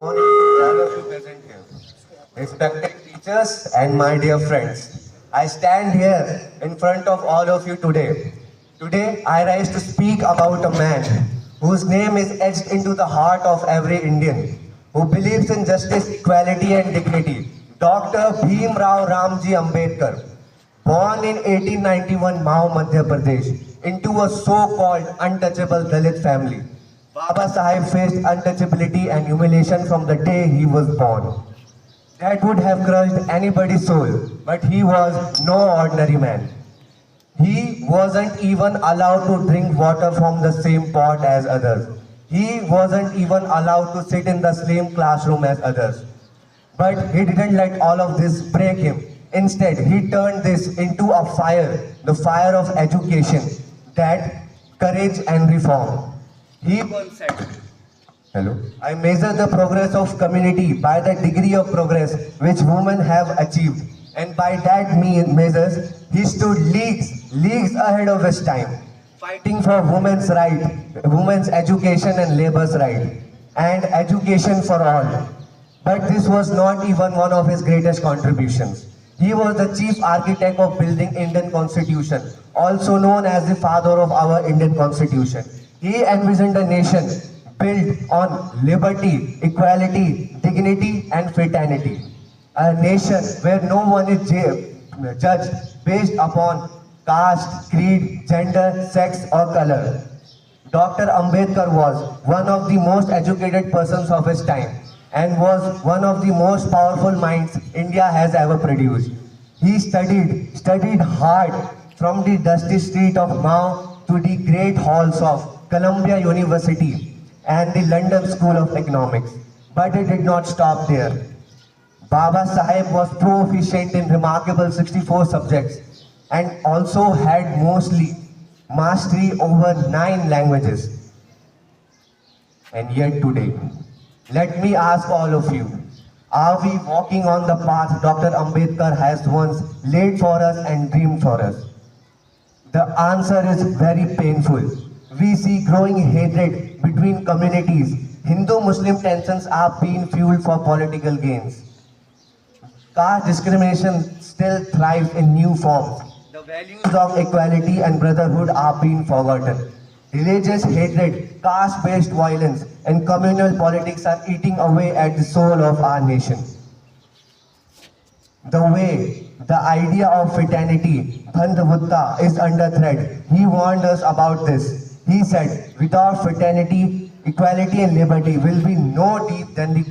Morning to all of you present here. Respected teachers and my dear friends, I stand here in front of all of you today. Today, I rise to speak about a man whose name is etched into the heart of every Indian, who believes in justice, equality, and dignity. Dr. Bhim Rao Ramji Ambedkar, born in 1891 Mao, Madhya Pradesh, into a so-called untouchable Dalit family. Baba Sahib faced untouchability and humiliation from the day he was born. That would have crushed anybody's soul, but he was no ordinary man. He wasn't even allowed to drink water from the same pot as others. He wasn't even allowed to sit in the same classroom as others. But he didn't let all of this break him. Instead, he turned this into a fire, the fire of education, that courage and reform. He once said, hello. I measure the progress of community by the degree of progress which women have achieved. And by that measures, he stood leagues ahead of his time, fighting for women's right, women's education and labor's right, and education for all. But this was not even one of his greatest contributions. He was the chief architect of building Indian Constitution, also known as the father of our Indian Constitution. He envisioned a nation built on liberty, equality, dignity, and fraternity. A nation where no one is judged based upon caste, creed, gender, sex, or color. Dr. Ambedkar was one of the most educated persons of his time and was one of the most powerful minds India has ever produced. He studied hard from the dusty street of Mao to the great halls of Columbia University and the London School of Economics. But it did not stop there. Baba Sahib was proficient in remarkable 64 subjects and also had mostly mastery over 9 languages. And yet today, let me ask all of you, are we walking on the path Dr. Ambedkar has once laid for us and dreamed for us? The answer is very painful. We see growing hatred between communities. Hindu-Muslim tensions are being fueled for political gains. Caste discrimination still thrives in new forms. The values of equality and brotherhood are being forgotten. Religious hatred, caste-based violence, and communal politics are eating away at the soul of our nation. The idea of fraternity, Bandhavutta, is under threat. He warned us about this. He said, without fraternity, equality and liberty will be no deep than the